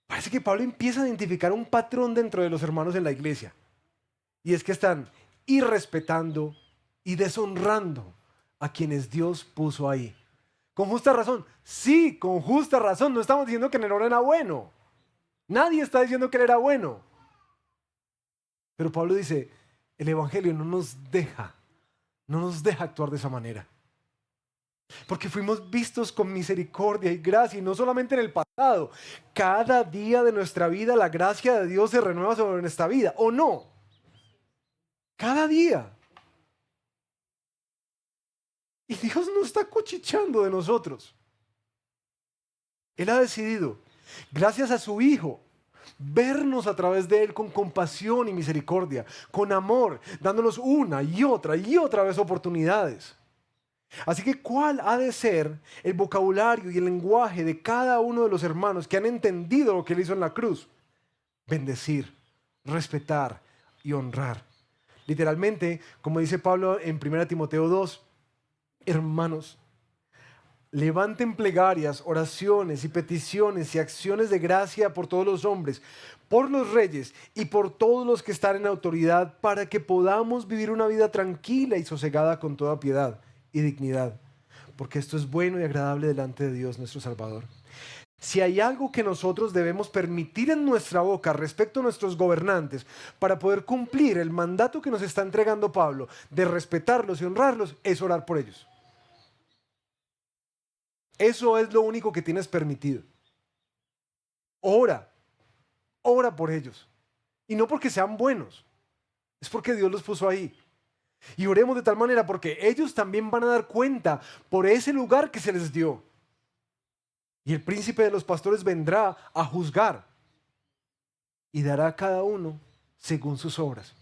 Speaker 1: Parece que Pablo empieza a identificar un patrón dentro de los hermanos en la iglesia. Y es que están irrespetando y deshonrando a quienes Dios puso ahí. Con justa razón. Sí, con justa razón. No estamos diciendo que Nerón era bueno. Nadie está diciendo que él era bueno. Pero Pablo dice, el Evangelio no nos deja actuar de esa manera. Porque fuimos vistos con misericordia y gracia, y no solamente en el pasado. Cada día de nuestra vida la gracia de Dios se renueva sobre nuestra vida, ¿o no? Cada día. Y Dios no está cuchicheando de nosotros. Él ha decidido, gracias a su Hijo, vernos a través de Él con compasión y misericordia, con amor, dándonos una y otra vez oportunidades. Así que, ¿cuál ha de ser el vocabulario y el lenguaje de cada uno de los hermanos que han entendido lo que Él hizo en la cruz? Bendecir, respetar y honrar. Literalmente, como dice Pablo en 1 Timoteo 2, hermanos, levanten plegarias, oraciones y peticiones y acciones de gracia por todos los hombres, por los reyes y por todos los que están en autoridad, para que podamos vivir una vida tranquila y sosegada con toda piedad y dignidad, porque esto es bueno y agradable delante de Dios nuestro Salvador. Si hay algo que nosotros debemos permitir en nuestra boca respecto a nuestros gobernantes para poder cumplir el mandato que nos está entregando Pablo de respetarlos y honrarlos, es orar por ellos. Eso es lo único que tienes permitido. Ora por ellos. Y no porque sean buenos, es porque Dios los puso ahí. Y oremos de tal manera porque ellos también van a dar cuenta por ese lugar que se les dio. Y el príncipe de los pastores vendrá a juzgar y dará a cada uno según sus obras.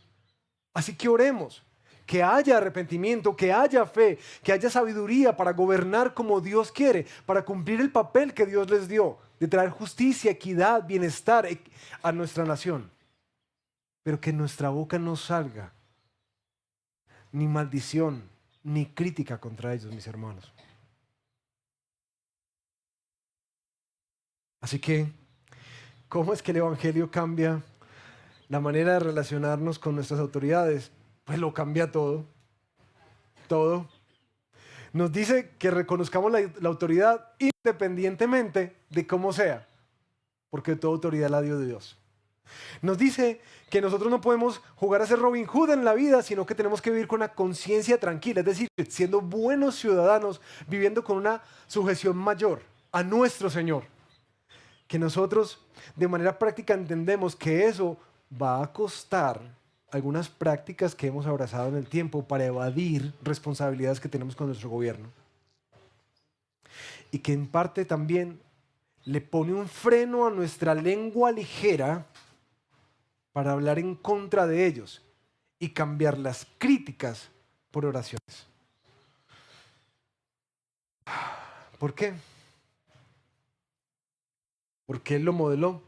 Speaker 1: Así que oremos, que haya arrepentimiento, que haya fe, que haya sabiduría para gobernar como Dios quiere, para cumplir el papel que Dios les dio, de traer justicia, equidad, bienestar a nuestra nación. Pero que en nuestra boca no salga ni maldición, ni crítica contra ellos, mis hermanos. Así que, ¿cómo es que el Evangelio cambia la manera de relacionarnos con nuestras autoridades? Pues lo cambia todo. Todo. Nos dice que reconozcamos la autoridad independientemente de cómo sea, porque toda autoridad la dio Dios. Nos dice que nosotros no podemos jugar a ser Robin Hood en la vida, sino que tenemos que vivir con una conciencia tranquila, es decir, siendo buenos ciudadanos, viviendo con una sujeción mayor a nuestro Señor. Que nosotros de manera práctica entendemos que eso va a costar algunas prácticas que hemos abrazado en el tiempo para evadir responsabilidades que tenemos con nuestro gobierno. Y que en parte también le pone un freno a nuestra lengua ligera para hablar en contra de ellos y cambiar las críticas por oraciones. ¿Por qué? Porque Él lo modeló,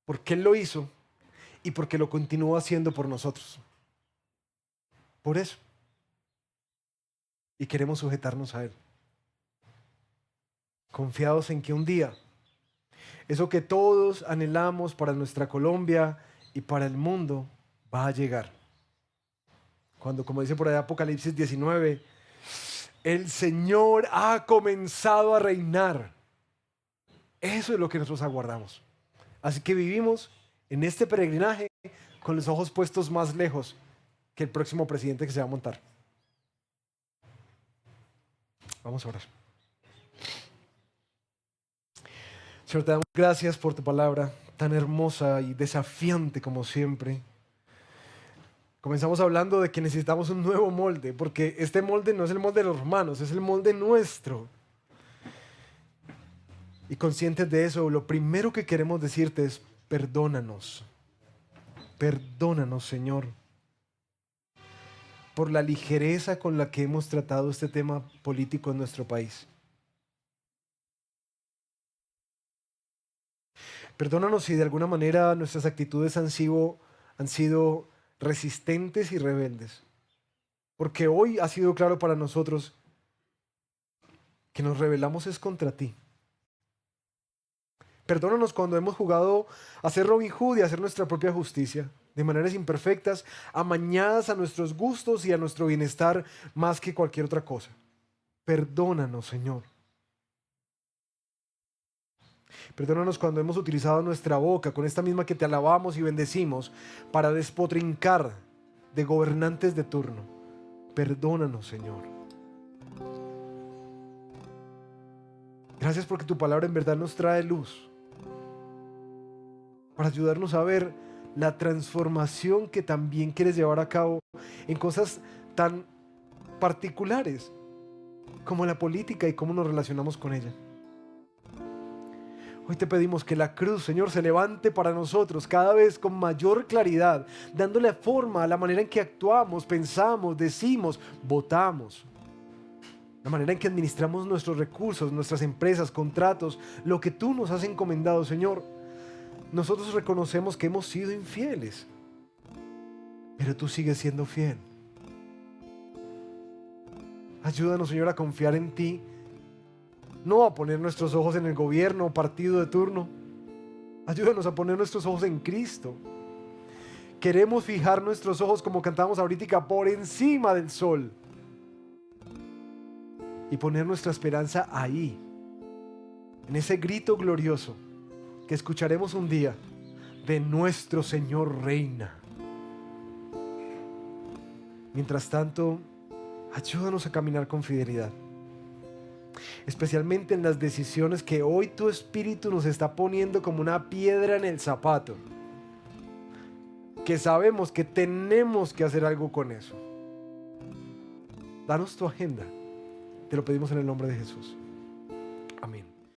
Speaker 1: porque Él lo hizo y porque lo continúa haciendo por nosotros. Por eso. Y queremos sujetarnos a Él. Confiados en que un día, eso que todos anhelamos para nuestra Colombia y para el mundo, va a llegar. Cuando, como dice por ahí Apocalipsis 19, el Señor ha comenzado a reinar. Eso es lo que nosotros aguardamos. Así que vivimos en este peregrinaje con los ojos puestos más lejos que el próximo presidente que se va a montar. Vamos a orar. Señor, te damos gracias por tu palabra tan hermosa y desafiante como siempre. Comenzamos hablando de que necesitamos un nuevo molde, porque este molde no es el molde de los romanos, es el molde nuestro. Y conscientes de eso, lo primero que queremos decirte es perdónanos. Perdónanos, Señor, por la ligereza con la que hemos tratado este tema político en nuestro país. Perdónanos si de alguna manera nuestras actitudes han sido resistentes y rebeldes. Porque hoy ha sido claro para nosotros que nos rebelamos es contra ti. Perdónanos cuando hemos jugado a ser Robin Hood y a hacer nuestra propia justicia, de maneras imperfectas, amañadas a nuestros gustos y a nuestro bienestar más que cualquier otra cosa. Perdónanos, Señor. Perdónanos cuando hemos utilizado nuestra boca, con esta misma que te alabamos y bendecimos, para despotrincar de gobernantes de turno. Perdónanos, Señor. Gracias porque tu palabra en verdad nos trae luz, para ayudarnos a ver la transformación que también quieres llevar a cabo en cosas tan particulares como la política y cómo nos relacionamos con ella. Hoy te pedimos que la cruz, Señor, se levante para nosotros cada vez con mayor claridad, dándole forma a la manera en que actuamos, pensamos, decimos, votamos. La manera en que administramos nuestros recursos, nuestras empresas, contratos, lo que tú nos has encomendado, Señor. Nosotros reconocemos que hemos sido infieles, pero tú sigues siendo fiel. Ayúdanos, Señor, a confiar en ti. No a poner nuestros ojos en el gobierno o partido de turno. Ayúdanos a poner nuestros ojos en Cristo. Queremos fijar nuestros ojos, como cantamos ahorita, por encima del sol. Y poner nuestra esperanza ahí, en ese grito glorioso que escucharemos un día de nuestro Señor reina. Mientras tanto, ayúdanos a caminar con fidelidad, especialmente en las decisiones que hoy tu Espíritu nos está poniendo como una piedra en el zapato, que sabemos que tenemos que hacer algo con eso. Danos tu agenda. Te lo pedimos en el nombre de Jesús. Amén.